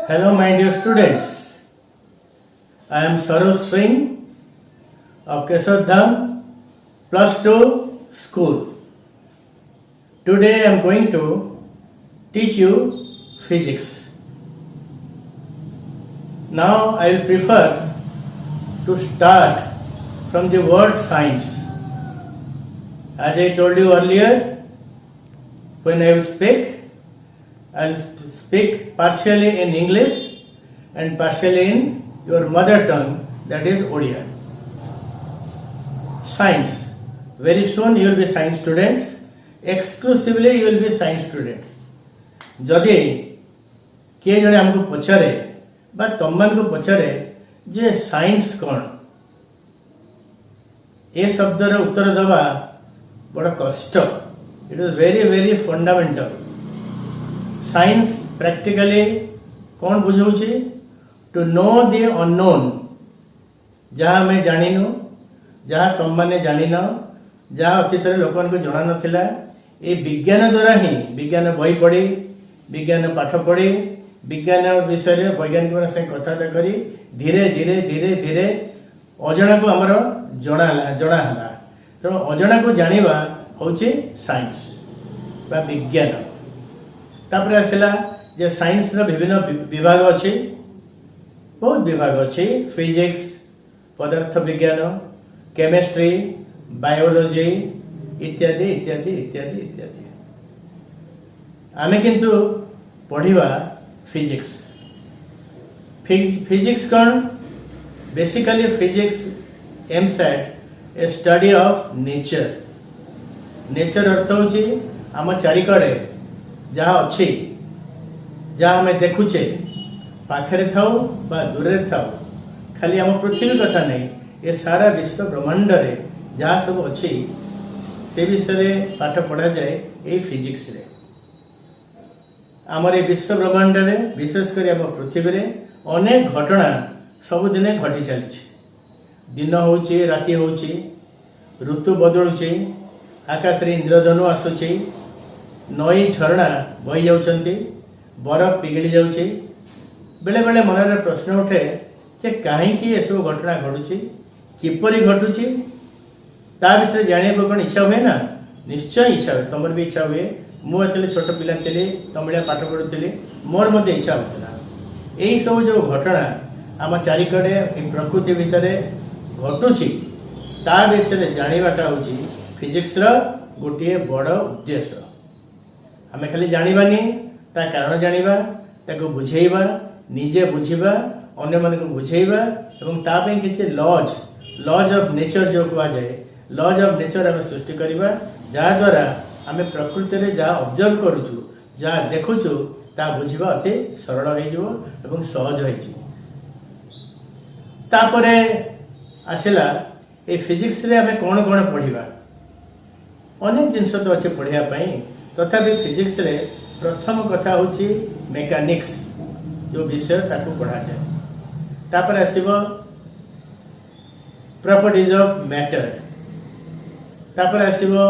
Hello, my dear students. I am Saroj Singh of Kesardham Plus 2 School. Today I am going to teach you physics. Now I will prefer to start from the word science. As I told you earlier, when I will speak, I will speak partially in English and partially in your mother tongue, that is Odia. Science. Very soon you will be science students. Exclusively you will be science students. जदि किए जने हमको पचारे बा तुम मान को पचारे जे science कौन ये शब्दर उत्तर दवा बड़ा कष्ट. It is very very fundamental. Science practically कौन बुझाऊँ टू नो द अननोन. जहाँ आम जानिनु जहाँ तुम मैंने जानिन जहाँ अतीत लोक जना नाला ये विज्ञान द्वारा ही विज्ञान बही पढ़ी विज्ञान पाठ पढ़ी विज्ञान विषय वैज्ञानिक संगे कथबार्ता करी धीरे धीरे धीरे धीरे अजना को आमर जनाला. तेणु अजना को जाना हूँ साइंस बा विज्ञान. तापर आसला जे साइंस विभिन्न विभाग अच्छी बहुत विभाग अच्छी. फिजिक्स, पदार्थ विज्ञान, केमिस्ट्री, बायोलॉजी इत्यादि इत्यादि इत्यादि इत्यादि. आमे किंतु पढ़िबा फिजिक्स. फिजिक्स कौन? Basically physics aims at a study of nature. Nature अर्थ होची आम चारिकड़े जहाँ अच्छी जहाँ आम देखुचे पाखरे थाऊ बा दूर थाऊ खाली आम पृथ्वी कथा नहीं ये सारा विश्व ब्रह्मांड रे जहाँ सब अच्छी से विषय पाठ पढ़ा जाए ये फिजिक्स रे. आमर ये विश्व ब्रह्मांड रे विशेषकर आम पृथ्वी रे अनेक घटना सबुदिन घटी चली. दिन होची राति होची ऋतु बदलुची आकाश रे इंद्रधनु आसुची नई झरणा बही जाउछंती बरफ पिघली जाउची. बेले बेले मन में प्रश्न उठे जे कहीं ये सब घटना घटुची किपरि घटुची ता विषय जानिया कौन इच्छा हुए ना. निश्चय इच्छा हुए. तुम भी इच्छा हुए. मुझे छोट पिला थी तुम भाया पाठ पढ़ुली मोर मत इच्छा होता. यही सब जो घटना आम चारिकड़े प्रकृति भितर घटुची ता विषय जानाटा हूँ फिजिक्स गोटे बड़ उद्देश्य. आम खाली जानानी ता कारण जाना ताको बुझेबा निजे बुझा अन्य मान को बुझेबा एवं तापे किसी लॉज ऑफ नेचर जो कहुए लॉज ऑफ नेचर आम सृष्टि करवा जहाद्वारा आम प्रकृति में जहाँ ऑब्जर्व करुचु जहाँ देखुचु ता बुझा अति सरल हो सहज हो. तापरे आसला ये फिजिक्स रे आम कौन कौन पढ़ा अनेक जिनस तो अच्छे पढ़ाई तथापि फिजिक्स रे प्रथम कथा हूँ मेकानिक्स जो विषय ताकू पढ़ा जाए. तापर आसीबो प्रॉपर्टीज ऑफ मैटर. तापर आसीबो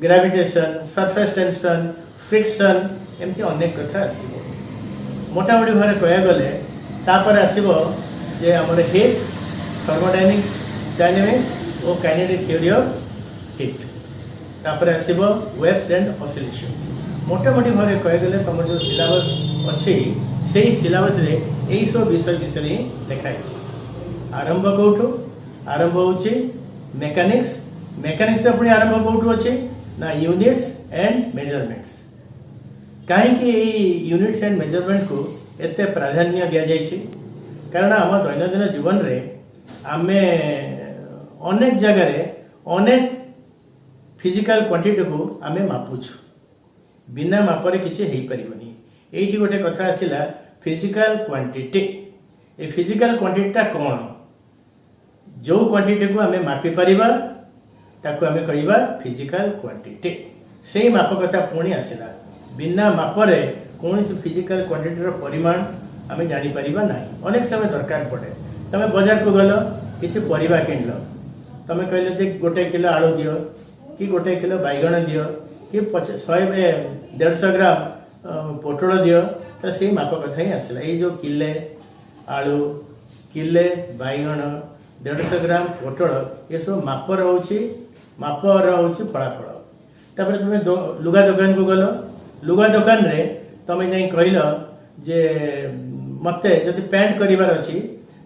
ग्रेविटेशन, सरफेस टेंशन, फ्रिक्शन एमती अनेक कथा आसीबो. मोटामोटी भाव कह गले तापर आसीबो जे हमर हीट, थर्मोडायनेमिक्स, डायनेमिक्स और काइनेटिक थ्योरी ऑफ हीट. तापर आसीबो वेव्स एंड ऑसिलेशंस. मोटामोटी भाव कह गले तुम जो सिलेबस अच्छी से सिलेबस रे यही सब विषय विषय लिखाई. आरंभ कौटू? आरंभ होची मेकानिक्स. मेकानिक्स पुणी आरंभ कौटू अच्छे ना यूनिट्स एंड मेजरमेंट्स. कहीं यूनिट्स एंड मेजरमेंट को एते प्राधान्य दि जाइए कारण आम दैनंदिन जीवन रे आमे अनेक जगह अनेक फिजिकल क्वांटिटी को आमे मापुछु. बिना मापरे किसी हो पारनी. ये गोटे कथा आसला फिजिकल क्वांटिटी. ये फिजिकल क्वांटिटीटा कौन? जो क्वांटिटी को आमे मापी परिबा ताको आमे कहबा फिजिकल क्वांटिटी. से माप कथा पुणी आसला. बिना मापरे कौन फिजिकल क्वांटिटी परिमाण आमे जानी परिबा नहीं. अनेक समय दरकार पड़े. तमे बाजार को गल किसी परिबा किनल तमे कहले जे गोटे किलो आलू दियो कि गोटे किलो बैगण दियो कि 100-150 ग्राम पोटल दियो तो से माप कथा ही आसला। ये जो किले आलू, किले बैगण, 150 ग्राम पोटल, ये सब माप रोचे, माप रोचे फलाफल। तापर तुम लुगा दुकान को गल, लुगा दुकान रे तुम जाई कहल जे मते जदि पैंट करिवार अछि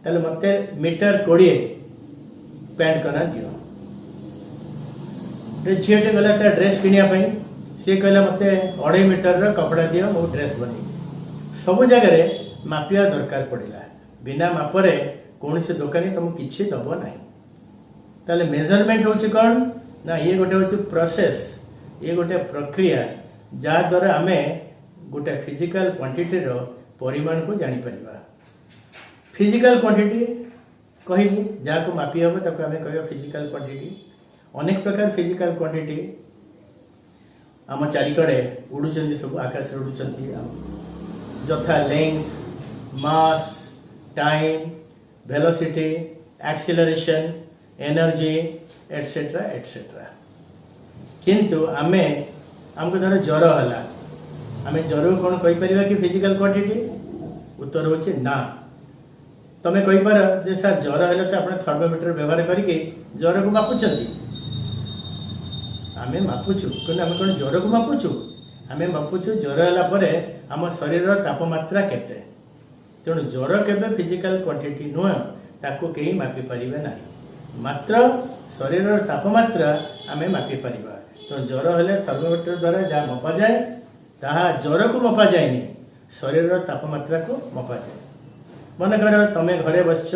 ताले मते मीटर 20 पैंट कना दियो। झीटे गला ता ड्रेस किनिया पई से कहला मते 2.5 मीटर रो कपड़ा दियो मो ड्रेस बनी। सब जगह रे मापिया दरकार पड़िला। बिना मापरे कौन से दुकानी तुम किछि दबो नाही। ताले मेजरमेंट होछि कोन ना, ये गोटे होछि प्रोसेस, ये गोटे प्रक्रिया जा द्वारा आमे गोटे फिजिकल क्वांटिटी रो परिमाण को जानि परिबा। फिजिकल क्वांटिटी कहली जाको मापी हम ताको आमे कहबा फिजिकल क्वांटिटी। अनेक प्रकार फिजिकल क्वांटिटी आम चारिकड़े उड़ुचंती, सब आकाश रे उड़ुचंती, जथा length, mass, time, velocity, acceleration, energy etcetera etcetera. किंतु आमे हमको धर ज्वर हला, आमे ज्वर को कौन कहि परिबा कि फिजिकल क्वांटिटी? उत्तर होछि ना। तमे कहि पार जे सर ज्वर हले तो आपण थर्मोमीटर व्यवहार करके ज्वर को मापुचंती। आमे मापुछु कोन, आमे कोन ज्वर को मापुछु? आमे मापुछु ज्वर हला परे हम शरीर रो तापमात्रा केते। तेणु ज्वर केबे फिजिकल क्वांटिटी नुह, ताको केही मापि परिबे नाही। मात्र शरीर रो तापमात्रा आमे मापि परिबा। तो ज्वर हले थर्मोमीटर द्वारा जा मपा जाए ताहा ज्वर को मपा जाएनी, शरीर रो तापमात्रा को मपा जाए। मन कर तमे घरे बसछ,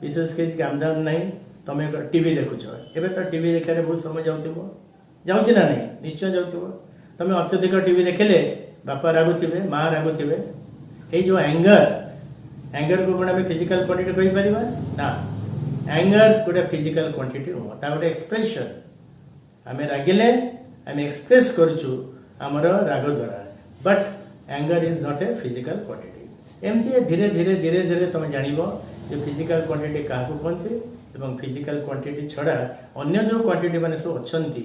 विशेष किसी काम दाम नहीं, तमे टीवी देखुछ। एबे तो टीवी देखारे बहुत समय जाउथिबो, जाउछि ना नहीं? निश्चय जाउथिबो। तमे अत्यधिक टीवी देखले बापा रागुथिबे, मां रागुथिबे। ए जो एंगर को कोन हमें फिजिकल क्वांटिटी कहि परिबा ना। एंगर गोटे फिजिकल क्वांटिटी हो, ता गोटे एक्सप्रेशन। आमे रागिले आमे एक्सप्रेस करछु हमर राग द्वारा, but anger is not a physical quantity. एमती धीरे धीरे धीरे धीरे तुम जानिबो जे फिजिकल क्वांटिटी काहाको कहते एवं फिजिकल क्वांटिटी छड़ा अन्य जो क्वांटिटी माने सब अछंती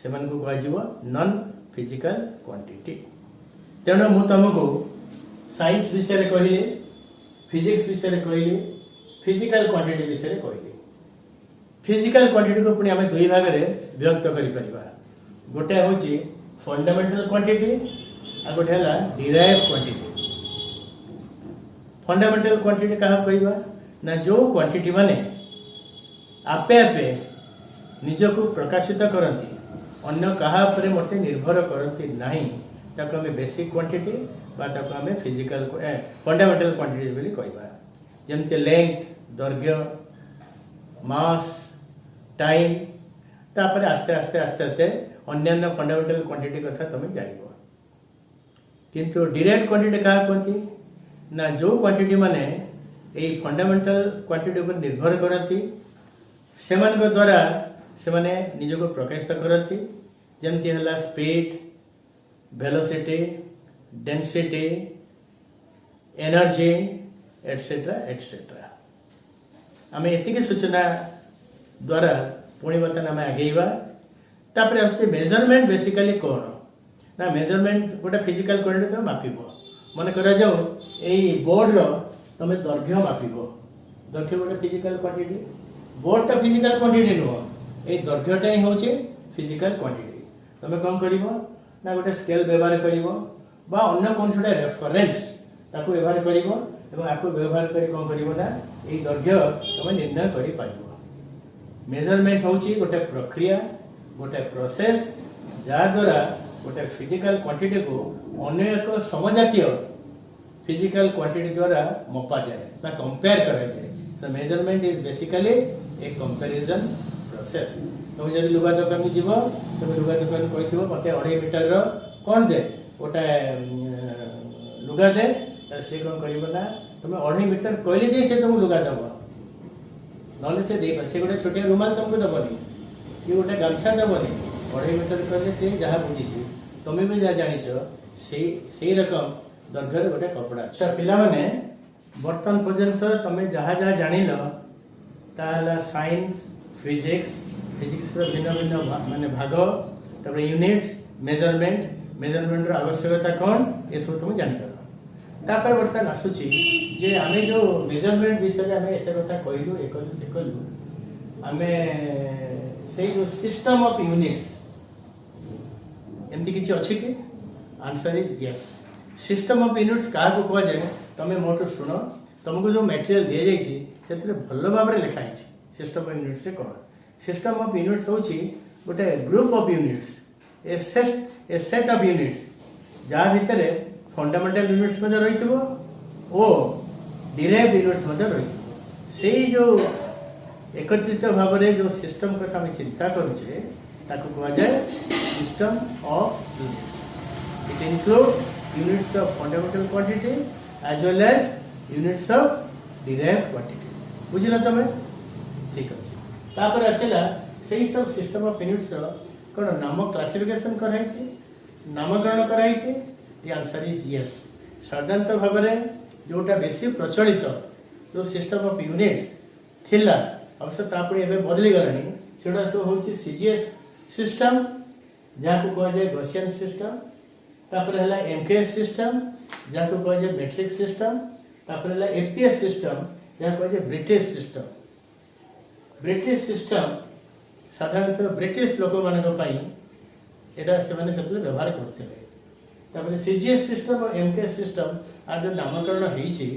सेमान को कह जिवो नॉन फिजिकल क्वांटिटी। तेणु मु तुमको साइंस विषय रे कहली, फिजिक्स विषय रे कहली, फिजिकल क्वांटिटी विषय रे कहली। फिजिकल क्वांटिटी को पुणी आमे दुई भाग रे व्यक्त करि परिबा। गोटे होची फंडामेंटल क्वांटिटी आ गोटे हला डिराइव क्वांटिटी। फंडामेंटल क्वांटिटी कहा कहबा ना, जो क्वांटिटी माने आपे आपे निजको प्रकाशित करती, अन्य कहा पर मते निर्भर करती नहीं, ताको हमें बेसिक क्वांटिटी बा ताको हमें फिजिकल फंडामेंटल क्वांटिटी बोली कहबा। जेमते लेंथ, दैर्घ्य, मास, टाइम, तापर आस्ते आस्ते आस्ते आस्ते अन्य फंडामेंटल क्वांटिटी कथा तुम जानिबो। किंतु डायरेक्ट क्वांटिटी कहा कहती ना, जो क्वांटिटी माने ए फंडामेंटल क्वांटिटी पर निर्भर करती, सेमान को द्वारा सेमाने निजको प्रकाशित करती। जेमती हला speed, velocity, density, energy etcetera etcetera. आमे एतिके सूचना द्वारा पुणी बर्तन आमे आगेइबा। तापर आसे मेजरमेंट बेसिकली कोन ना, मेजरमेंट गोटे फिजिकल क्वांटिटी तो मापिबो। मन करा जाओ एई बोर्ड रो तमे दैर्घ्य मापिबो। दैर्घ्य गोटे फिजिकल क्वांटिटी, बोर्ड तो फिजिकल क्वांटिटी नुह, एई दैर्घ्यटा ही होचे फिजिकल क्वांटिटी। तमे कोन करिवो ना, गोटे स्केल व्यवहार करिवो बा अन्य कोन छोटे रेफरेंस ताको व्यवहार करिवो एवं आको व्यवहार करी कोन करिवो ना, एई दैर्घ्य तमे निर्णय करि पाइबो। मेजरमेंट होची गोटे प्रक्रिया, गोटे प्रोसेस जा द्वारा गोटे फिजिकल क्वांटिटी को अन्य एक समजातीय फिजिकल क्वांटिटी द्वारा मपा जाए ना, कंपेयर करा जाए। सो measurement is basically A comparison process. तुम जब लुगा दुकान में जीव, तुम लुगा दुकान कही मत 2.5 मीटर कौन दे, गोटे लुगा दे, सी कौन कर तुम 2.5 मीटर कहले जे से तुम लुगा दब, ना से गोटे छोटिया रुमाल तुमको दबनी कि गोटे गामछा दबनी। 2.5 मीटर कहले से जहाँ बुझी तुम्हें भी जहाँ जाच से रकम दैर्घ्य गोटे कपड़ा। अच्छा पिला माने बर्तमान पर्यंत तुम्हें जहाँ जहाँ जानिल ताला साइंस, फिजिक्स, फिजिक्स भिन्न भिन्न माने भाग, तापर यूनिट्स, मेजरमेंट, मेजरमेंट आवश्यकता कौन, ये सब तुम जानिल। तापर बर्तमान आसुची जे आमे जो मेजरमेंट विषय आमे एते कथा कहलु ए कहलु से कहलु आमे से जो सिस्टम ऑफ यूनिट्स एमती किछि अछि कि answer is yes. System of units का को कह जाय तमे मोटो सुनो तुमको जो मटेरियल दे जाई छी सेतरे भलो भाबरे लिखा है सिस्टम ऑफ यूनिट्स से कोन सिस्टम ऑफ यूनिट्स होची गोटे group of units A set of units जा भितरे फंडामेंटल यूनिट्स मध्ये रहितबो ओ डिराइव्ड यूनिट्स मध्ये रहितबो सेही जो एकत्रित भाबरे जो सिस्टम कथा हम चिंता करूचे ताको कहा जाय system of units. It includes units of fundamental quantity as well as units of derived quantity. बुझिला तमे ठीक अछि। तापर आसेला सेही सब सिस्टम ऑफ यूनिट्स रो कोन नाम क्लासिफिकेशन कराई छी नामकरण कराई छी द आंसर इज यस। साधारणतः भाबरे जोटा बेसी प्रचलित जो सिस्टम ऑफ यूनिट्स थिला अवश्य तापर एबे बदली गलानी सेडा सो होची सीजीएस सिस्टम जाको कह जाय गॉसियन सिस्टम तापर हला एमकेएस सिस्टम जाको कह जाय मैट्रिक्स सिस्टम तापर हला एपीएस सिस्टम जाको कह जाय ब्रिटिश सिस्टम। ब्रिटिश सिस्टम साधारणतः ब्रिटिश लोक मानक पई एटा से माने सेतले व्यवहार करते हैं। तापर सीजीएस सिस्टम और एमकेएस सिस्टम आ जो नामकरण हेई छी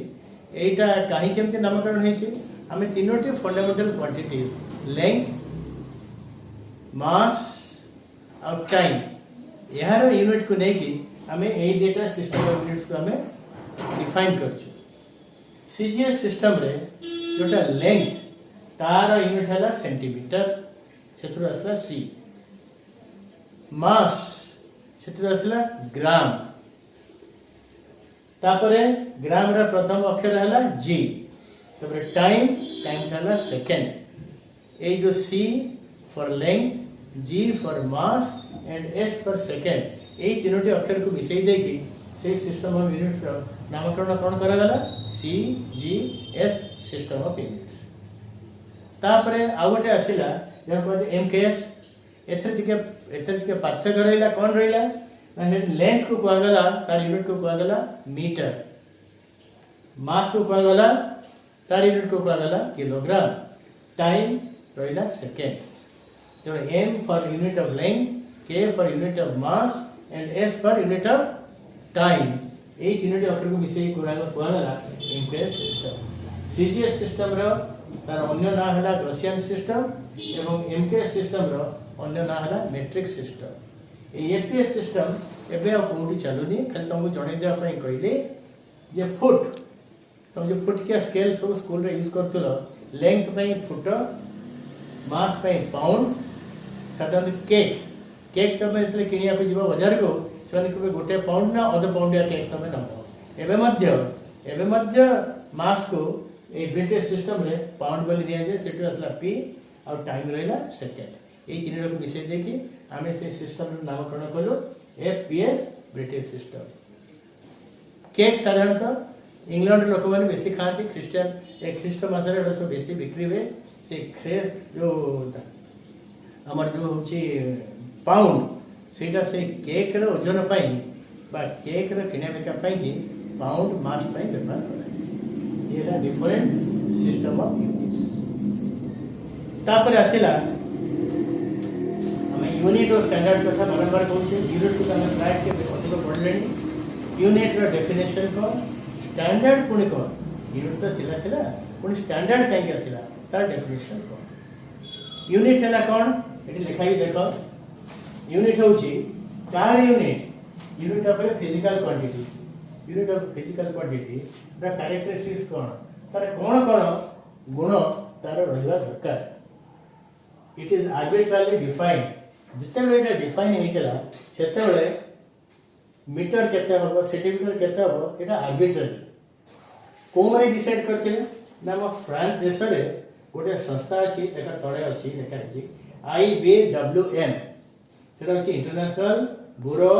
एटा काहे केमते नामकरण हेई छी हमें तीनोटी फंडामेंटल क्वांटिटीज लेंथ मास और टाइम यार यूनिट को नहीं कि हमें ए डेटा सिस्टम ऑफ यूनिट्स को हमें डिफाइन करछु। सीजीएस सिस्टम रे जोटा लेंथ तार यूनिट हला सेंटीमीटर सेतुर असला सी मास सेतुर असला ग्राम तापरे ग्राम रा प्रथम अक्षर हला जी तापरे टाइम हला सेकंड ए जो C for length G for mass and S for second ए तीनोटी अक्षर को मिसई देकी से सिस्टम ऑफ यूनिट्स रो नामकरण कोन करा गला C G S system of units. तापरे आउटे आसिला जे कहते एमकेएस एथर टिके पार्थक्य रहला कोन रहला ना लेंथ को कहा गला तार यूनिट को कहा गला मीटर मास को कहा गला तार यूनिट को कहा गला किलोग्राम टाइम रहला second. So M for unit of length, K for unit of mass and S for unit of time. ए यूनिट अक्षर को मिसई कोरागा कोआला एमकेएस सिस्टम। सीजीएस सिस्टम रो तार अन्य नाम हला गॉसियन सिस्टम एवं एमकेएस सिस्टम रो अन्य नाम हला मैट्रिक्स सिस्टम। ए एपीएस सिस्टम एबे आ कोडी चलुनी खाली तुमको जणे देवा पई कहले जे फुट तुम जो फुट के स्केल सब स्कूल रे यूज करथलो लेंथ पई फुट मास पई पाउंड साधारण केक केक तमे इतले किनिया पे जीवा बाजार को सेने को गोटे पाउंड ना अध पाउंड या केक तमे नबो एबे मध्य मास को ए ब्रिटिश सिस्टम रे पाउंड बोली दिया जाय सेटु असला पी और टाइम रहला सेकंड ए तीन को मिसे देखि हमें से सिस्टम रो नामकरण कलो एपीएस ब्रिटिश सिस्टम। केक साधारणतः इंग्लैंड लोक माने बेसी खाती क्रिश्चियन ए ख्रीष्ट मासरे रस बेसी बिक्री हुए से खे जो हमर जो होची पाउंड सेटा से केक रो ओजन पई बा केक रो किने बेका पई कि पाउंड मास पई व्यवहार करे ये ला डिफरेंट सिस्टम ऑफ यूनिट्स। तापर आसिला हमें यूनिट और स्टैंडर्ड कथा बारंबार कहूचे यूनिट को हम ट्रैक के अधिक पढ़लेनी यूनिट रो डेफिनेशन को स्टैंडर्ड पुणी को यूनिट तो थिला पुणी स्टैंडर्ड काई आसिला तार डेफिनेशन को यूनिट हैला कोन एटी लिखाई देखो यूनिट होची कार unit of physical quantity unit of physical quantity the characteristics कोन तार कोन गुण तार रहिबा दरकार। इट इज आर्बिट्रली डिफाइंड जिते बेटा डिफाइन हेतला सेते बेले मीटर केते होबो सेंटीमीटर केते होबो एटा आर्बिट्रली को माने डिसाइड करथिले ना हम फ्रांस देश रे गोटे संस्था अछि एटा तळे अछि लेखा अछि IBWM सेटा अछि international bureau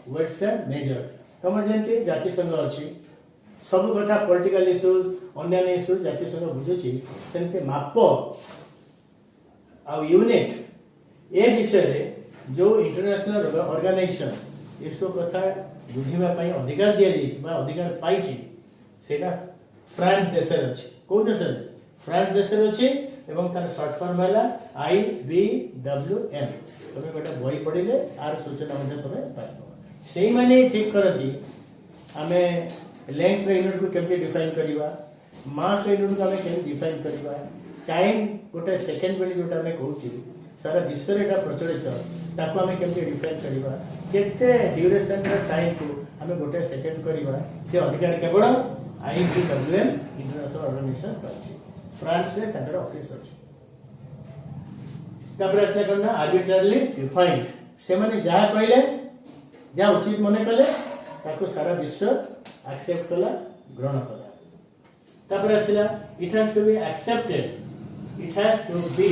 weights and measure तमर जेंति जाति संघ अछि सब कथा पॉलिटिकल इश्यूज अन्य इश्यूज जाति संघ बुझुछि सेंति माप आ यूनिट ए विषय रे जो इंटरनेशनल ऑर्गेनाइजेशन एसब कथा बुझापी अधिकार दि जाइए अधिकार पाई सेटा फ्रांस देश अच्छे कौ देश फ्रांस देश अच्छे तार सर्ट फॉर्म है IBWM तुम गोटे बही पढ़ले आर सूचना तुम पाइब से मैंने ठीक करती आम लेंथ यूनिट को केमती डिफाइन करवा मास यूनिट को आम के डिफाइन करवा टाइम गोटे सेकेंड बेली जोटा आम कौच सारा विश्व में प्रचलित ताको आम केमती डिफाइन करवा केते ड्यूरेशन टाइम को आम गोटे सेकेंड करवा से अधिकार केवल IBWM इंटरनेशनल ऑर्गेनाइजेशन अच्छी फ्रांस में ऑफिस अच्छी आसला कौन आर्बिट्रारली डिफाइंड से मैंने जहाँ कहले जहाँ उचित मन कले ताको सारा विश्व एक्सेप्ट कला ग्रहण कला आसला it has to be accepted it has to be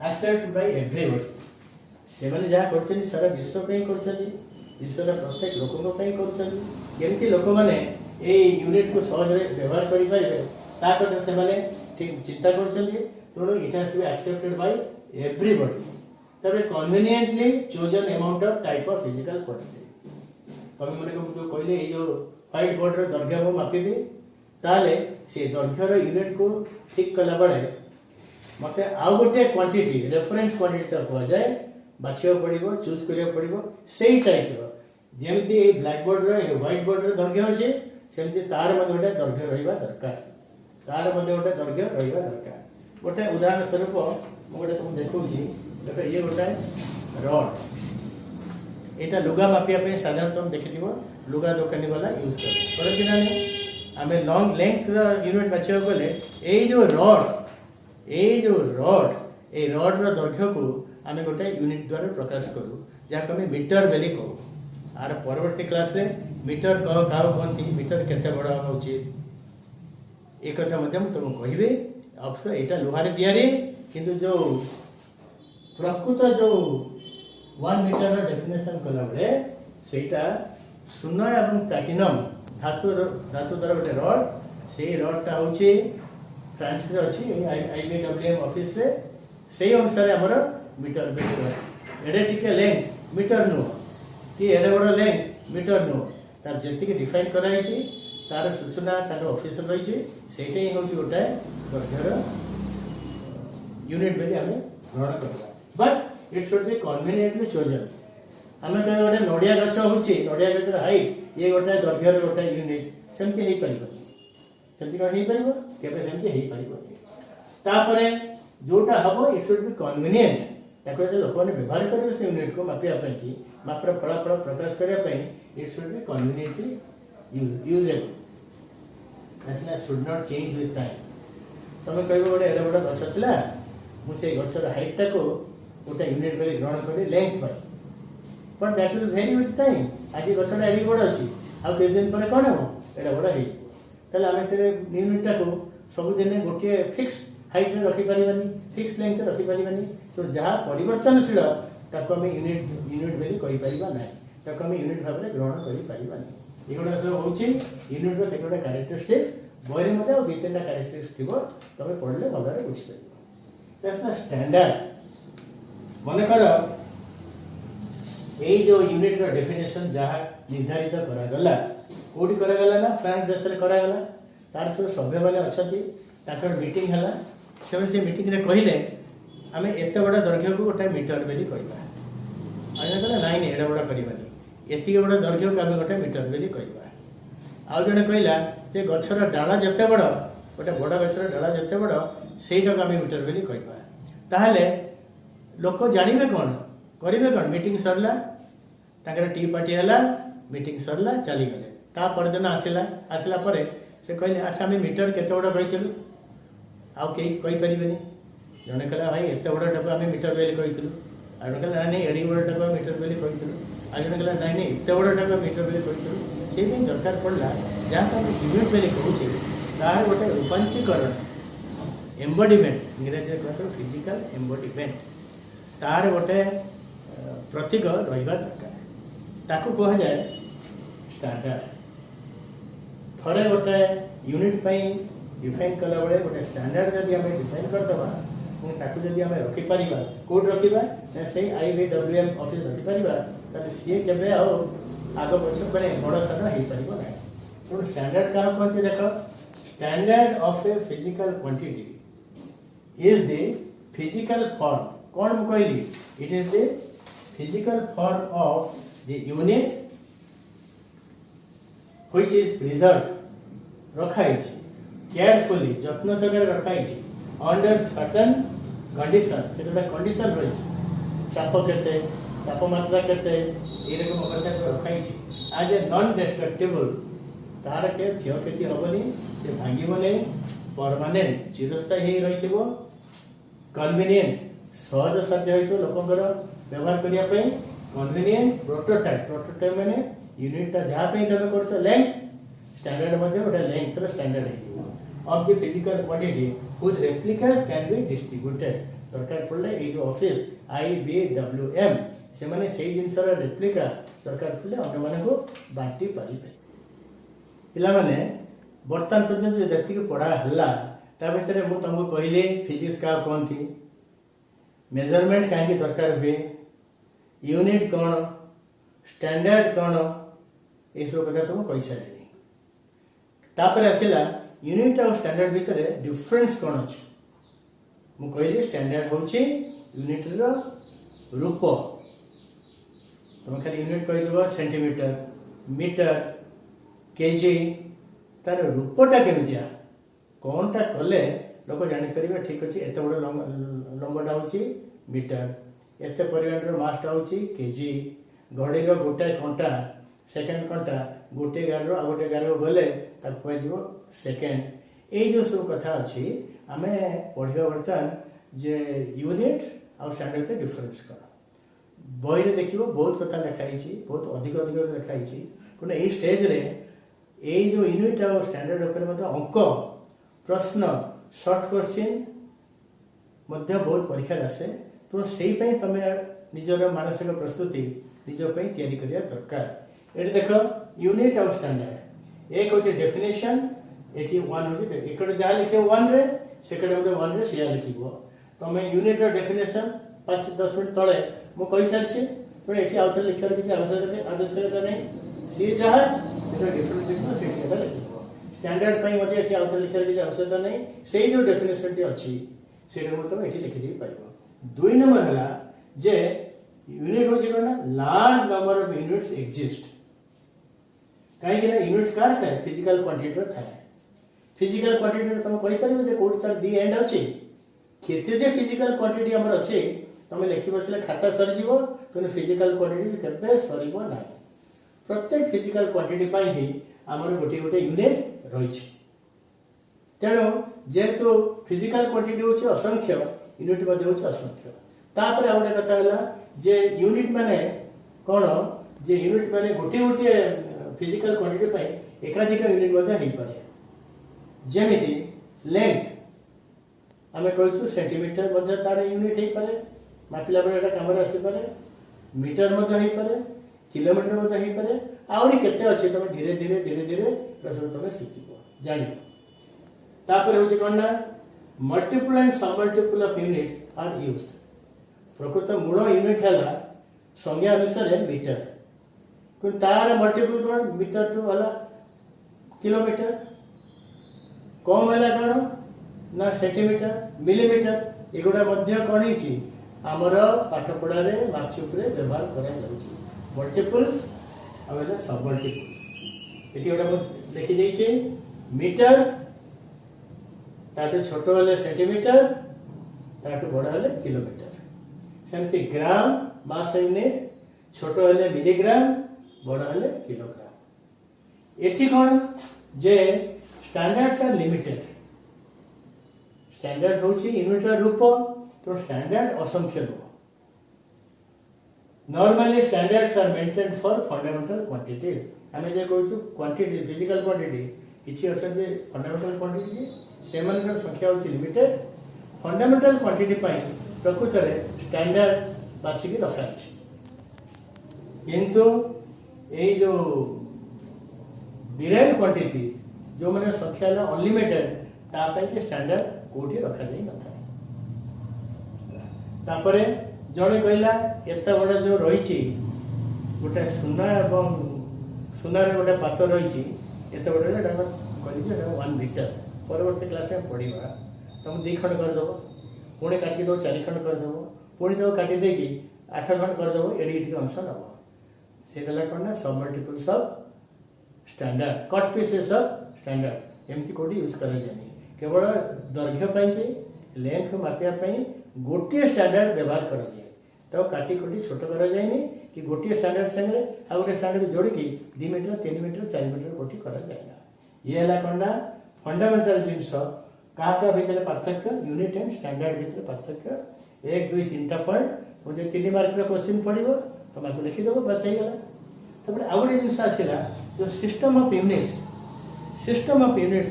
accepted by everyone से मैंने जहाँ कर सारा विश्व कर विश्वर प्रत्येक लोक केमती लोक मैंने यूनिट को सहज व्यवहार करें से ठीक चिंता कर it has to be accepted by everybody तब conveniently chosen amount of type of physical quantity तुम मैंने जो कहले जो व्हाइट बोर्ड रो दैर्घ्य मु मापिबी ताले से दैर्घ्यर यूनिट को ठीक कला बेले मते आउ गोटे क्वांटिटी रेफरेंस क्वांटिटी तक कह जाए बाछिया पड़ो चूज करिया पड़ो सेही टाइप रो जेमती ब्लैक बोर्ड रो व्हाइट बोर्ड रो दैर्घ्य अछि सेमती तार मध्ये गोटे दैर्घ्य रहिबा दरकार तार मध्ये गोटे दैर्घ्य रहिबा दरकार गोटे उदाहरण स्वरूप मु गोटे तुम देखौछि देख ये गोटे रड एटा लुगा मापिया साधारण तुम देखिथिबो लुगा दुकानी वाला यूज करती ना आम लॉन्ग लेंथ यूनिट बाछिया गले ये रड रो दैर्घ्य को आम गोटे यूनिट द्वारा प्रकाश करूँ जहाँ आम मीटर बेली कहूँ आर परवर्ती क्लास रे मीटर क्या कहती मीटर केते बड़ हवा उचित एक कथा तुम कहि अवश्य यहाँ लुहारे दियारी किंतु जो प्रकृत जो 1 मीटर डेफिनेशन कला बेले सेटा सुना एवं प्लाटिनम धातु द्वारा गोटे रड से रडटा हूँ फ्रांस रे अच्छी IBWM ऑफिस रे से अनुसार आमर मीटर बेली एडे टिके लेंथ मीटर नुह कि एडे बड़ लेंथ मीटर नुह तार जी डिफाइन कराई तार सूचना तार ऑफिस रही सेटा ही हूँ गोटे दैर्घ्यर यूनिट बेली आम ग्रहण करवा but it should be conveniently chosen आम कह गोटे नड़िया गछ हूँ नड़िया गचर हाइट ये गोटे दैर्घ्यर गोटे यूनिट सेमती हो पार सेमती कौन हो पार केवे सेमती हो पार जोटा हम इट शुड बी कन्वीनियंट ताको लोक मैंने व्यवहार करेंगे से यूनिट को मापियापी मापर फलाफल प्रकाश करने it should be conveniently usable should not change with time तुम कह गोटे एडे बड़ गछ था मुझे गचर हाइटा को गोटे यूनिट बेली ग्रहण करी length pi but that will very with time आज गछटा एडी बड़ अच्छी आउ किछ दिन पर कौन हम एडा बड़ हो आम से यूनिटा को सबुदिन गोटे फिक्स हाइट में रखिपारानी फिक्स लेंथ रखिपारानी तो जहाँ परिवर्तनशील ताको आम यूनिट बेली कहीपर ना ताको आम यूनिट भाव में ग्रहण करें एगुड़ा सब हूँ यूनिट रोटे क्यारेक्टरिस्टिक्स बही में दु तीन क्यारेक्टरिस्टिक्स थी तुम पढ़ले भल बुझीपार स्टैंडर्ड मन कर यही जो यूनिट रो डेफिनेशन जहाँ निर्धारित करागला कौटी करागला ना फ्रांस देश में करागला तार सब सभ्य मैंने अच्छा मीटिंग है से मीटिंग रे कहले आम एत बड़ा दैर्घ्य को गोटे मीटर बेली कहवा कहला नाई नहीं एडा बड़ा करवानी एति बड़ा दैर्घ्य को आम गोटे मीटर बेली कहवा आउ जड़े कहला जे गछर डाला जिते बड़ गोटे बड़ गछर डाला जिते बड़ से आम मीटर बेली कहवा ताहले लोक जानवे कौन करेंगे कौन मीटिंग सरला टी पार्टी है मीटिंग सरला चलीगले ता परदिन आसला आसला से कहले अच्छा आम मीटर केते बड़ कहीलु आउ कई कहीपर जड़े कहला भाई एत बड़ टाको आम मीटर बेली कहीलु आ जड़े कहला नहीं एडी बड़ टाको मीटर बेली कहीलु आ जड़े कहला नहीं नहीं एत बड़ टाको मीटर बेली कहीलु से दरकार पड़ा जहाँ आम यूनिट बेली कहूँ तार गोटे रूपांतरीकरण एम्बडीमेंट इंग्राजी कहते फिजिकल एम्बडीमेंट तार गोटे प्रतीक रहा दरकार ताकू कह जाए स्टैंडर्ड थरे गोटे यूनिट डिफाइन कला बेले गोटे स्टैंडर्ड जब आम डिफाइन करदे ताकू जब आम रखिपर कौट रखा से IBWM ऑफिस रखिपार ताले सी केबे आग पछ मैंने बड़ सान हो पार ना। तो स्टैंडर्ड क्या कहते देख, standard of a physical quantity is the physical form. कौन मु कहली, it is the physical form of the unit which is preserved रखाई केयरफुली जत्न सगर रखाई अंडर सर्टेन कंडीशन। केतटा कंडीशन रही चाप केते तापमात्रा केते एरकम अवस्था रखाई आज ए नॉन डिस्ट्रक्टेबल तार के क्षयक्षति हेनी से भांगने परमानेंट चिरस्थायी हो रही कन्वीनियंट सहज साध्य हो लोकंर व्यवहार करने कन्वीनियंट प्रोटोटाइप मैंने यूनिटा जहाँ तुम कर लेंथ स्टैंडर्ड गोटे length standard of the physical quantity which replicas can be distributed. दरकार पड़े ये जो ऑफिस IBWM से माने से जिनसर रेप्लिका दरकार पड़े अन्य मानक बांटी पारे। पिलाने बर्तमान पर्यटन जी पढ़ा है भितर मुझे तुमको कहली फिजिक्स क्या कहती, मेजरमेंट कहीं दरकार हुए, यूनिट कौन, स्टैंडर्ड कौन, ये सब कथा तुमको कही सारे। तापर आसला यूनिट और स्टैंडर्ड भितर डिफरेंस कौन अच्छी। मु कहली स्टैंडर्ड होची यूनिट रो रूप। तुम खाली यूनिट कहीदेव सेंटीमीटर मीटर केजी तार रूपटा केमितिया कौनटा कले लोक जापर ठीक अच्छे एत बड़ लंबटा हूँ मीटर एत परिमाण मासटा हूँ केजी घड़ी गोटाए कंटा सेकेंड कंटा गोटे गार आ गोटे गार गले कह सेकेंड। ये जो सब कथा अच्छी आम पढ़ा बर्तमान जे यूनिट आ स्टैंडर्ड के डिफरेंस कौन बही में देख बहुत कथा लिखाई बहुत अधिक अधिक लिखाई कि यही स्टेज रे ये जो यूनिट आ स्टैंडर्ड उपर अंक प्रश्न शॉर्ट क्वेश्चन बहुत परीक्षा आसे। तो से तुम निजर मानसिक प्रस्तुति निजपाई तैयारी करने दरकार। ये देख यूनिट आ स्टैंडर्ड एक हूँ डेफिनेशन ये वन हूँ एक जहाँ लिखे वन रे सेकेंड वन रे सिया लिख तुम यूनिट डेफिनेशन 5-10 मिनट तले मुझे सारी तेना ये आउ थे लिखार किसी आवश्यकता नहीं सी जहाँ डिफरेंस लिख से लिख स्टैंडर्ड ये आउ थे लिखार किसी आवश्यकता नहीं से जो डेफिनेशन टी अच्छी से तुम ये लिखिदे पार। 2 नंबर है जे यूनिट हूँ कौन large number of units exist कहीं यूनिट्स कार था फिजिकल क्वांटिटी थाए फिजिकल क्वांटिटी तुम कही पार कौट तार दी एंड अच्छे केते फिजिकल क्वांटिटी आम अच्छे तुम लिखी बसले खाता सरीज कि फिजिकल क्वांटिटी के सरना प्रत्येक फिजिकल क्वांटिटी ही आमर गोटे गोटे यूनिट रही। तेणु जेहेतु फिजिकल क्वांटिटी हूँ असंख्य यूनिट हूँ असंख्य। तापर आ गए कथा है जे यूनिट माने कौन जे यूनिट माने गोटे गोटे फिजिकल क्वांटिटी एकाधिक यूनिट हो पारे जमीती लेंथ आम कहूँ सेंटीमीटर तार यूनिट हो पारे मापिला बेले कम आसपे मीटर हो पारे किलोमीटर हो पारे आहरी केते अच्छे तुम धीरे धीरे धीरे धीरे सब तुम शिख जान। तापर हूँ कौन ना multiple and submultiple of units are used. प्रकृत मूल यूनिट है संज्ञा अनुसार मीटर कि तार मल्टीपल कौन मीटर टू वाला किलोमीटर कम है कौन ना सेंटीमीटर मिलीमीटर एगुड़ा कौन है आमर पाठपढ़ा मार्कशीट व्यवहार कर मल्टीपल्स और सब मल्टीपल्स ये गोटे लिखी देखे मीटर ताठू छोट हेले सेंटीमीटर ताठू बड़ हेले किलोमीटर सेमती ग्राम मास यूनिट छोट हेले मिलीग्राम बड़ हेले किलोग्राम। एठी कौन जे स्टैंडर्ड्स आर लिमिटेड स्टैंडर्ड हूँ यूनिट रूप तो स्टैंडर्ड असंख्य रूप normally standards are maintained for fundamental quantities आम जो कहूँ क्वांटिटी फिजिकल क्वांटिटी किसी अच्छा फंडामेंटल क्वांटिटी से संख्या हूँ लिमिटेड फंडामेंटल क्वांटिटी प्रकृत में स्टैंडर्ड बाछिकी रखा किंतु ये जो डिराइव्ड क्वांटिटी जो मैंने संख्या अनलिमिटेड तापाई स्टैंडर्ड कोठी रखा जाई न था। तापरे जड़े कहला एत बड़ा जो रही गोटे सुना एवं सुनार गोटे पात रही एत बड़ा कहली 1 मीटर परवर्ती क्लास में पढ़ा तुम 2 खंड करदेव पुणी काटिक दो 4 खंड करदेव पुणी तक काटी देकी 8 खंड करदेव एडिट अंश नब से गला कौन ना सब multiples of standard cut pieces of standard एमती कोटी यूज कर केवल दैर्घ्य कि लेंथ मापिया गोटे स्टैंडर्ड व्यवहार कर तो काटी कोटी छोट कर कि गोटे स्टैंडर्ड संगे आ गोटे स्टैंडर्ड जोड़ी 2 मीटर 3 मीटर 4 मीटर कोटी कर ये है कौन ना फंडामेंटल जिनस क्या भितर पार्थक्य यूनिट एंड स्टैंडर्ड भितर पार्थक्य 1 2 3टा पॉइंट मुझे 3 मार्क क्वेश्चन पड़ो तुम आपको लिखिदेव बस हो गला आउ गए जिन आसला जो सिस्टम ऑफ यूनिट्स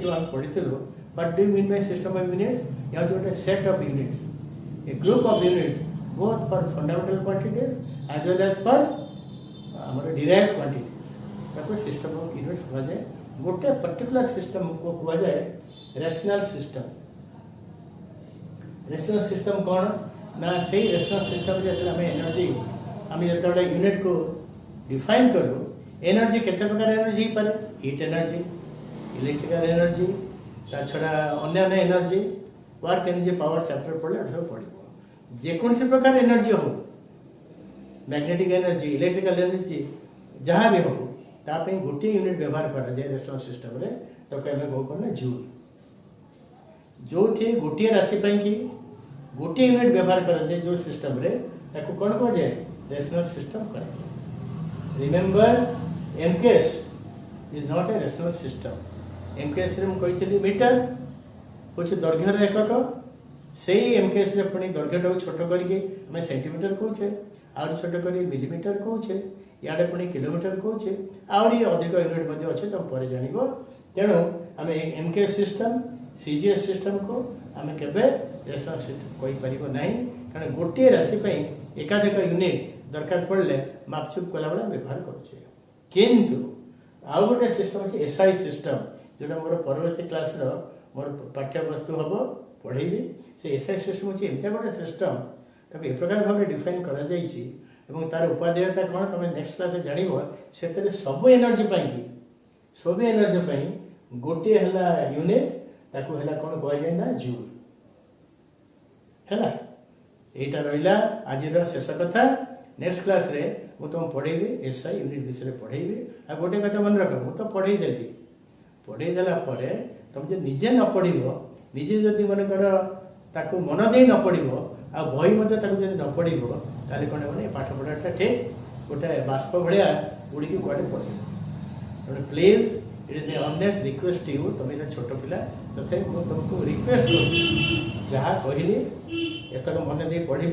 जो हम पढ़ी what do you mean by system of units या गोटे set of units A group of units both for fundamental quantities as well as for derived quantities ताको सिस्टम ऑफ यूनिट्स कहा जाए गोटे particular system को कहा जाए रैशनल सिस्टम कौन ना से रैशनल सिस्टम जे हमें एनर्जी हम जो यूनिट को डिफाइन करूँ एनर्जी केते प्रकार एनर्जी पारे हीट एनर्जी इलेक्ट्रिकल एनर्जी ता छड़ा अन्य energy work energy power chapter पढ़ले सब पढ़ो जेकोसी प्रकार एनर्जी हो मैग्नेटिक एनर्जी इलेक्ट्रिकल एनर्जी जहाँ भी हो तापे गोटे यूनिट व्यवहार करा जाए रेशनल सिस्टम रे तो कहमे कहो करना जूल जो गोटे राशि कि गोटे यूनिट व्यवहार करा जाए जो सिस्टम रे ताको कौन कह जाए रेशनल सिस्टम करा जाए remember MKS is not a rational system MKS रे कही मीटर कुछ दैर्घ्य एकक से एमकेएस रे पुणी दैर्घ्यटा छोट करके हमें सेंटीमीटर कहे आउरी छोट कर मिलीमीटर कहे इे पुणी किलोमीटर कहे आउरी अधिक यूनिट अच्छे तुम पर जान तेणु आम एमकेएस सिस्टम सीजीएस सिस्टम को आम केवे रेशनल सिस्टम कहीपर ना कारण गोटे राशि एकाधिक यूनिट दरकार पड़े मापचुप कला बेला व्यवहार करुचे किंतु आउ गोटे सिस्टम अच्छे एसआई सिस्टम जोटा मोर परवर्ती क्लास मोर पाठ्यवस्तु हम पढ़ेबी से एसआई सिस्टम अच्छे एमती गोटे सिस्टम तक ए प्रकार भाव डिफाइन कर तार उपादेयता कौन तुम नेक्स्ट क्लास जान से सब एनर्जी सब एनर्जी गोटे है यूनिट ताकू है कौन कह जाए ना जूल है यहाँ रहा आज शेष कथा नेक्स्ट क्लास रे मु तुम पढ़ेबी एसआई यूनिट विषय पढ़ेबी आ गोटे कथा मन रख मुझे पढ़ेदेली पढ़ेदेला तुम जो निजे न पढ़ निजे जदि मनकर ताकू मन दे न पढ़ो आ बही जब न पढ़ो ताले कौन मैंने पाठ पढ़ाटा ठीक गोटे बाष्प भाया उड़ी कड़े पड़े please it is honest request you तुम छोट पिला तथा तुमको रिक्वेस्ट जहाँ कहली एतक मन दे पढ़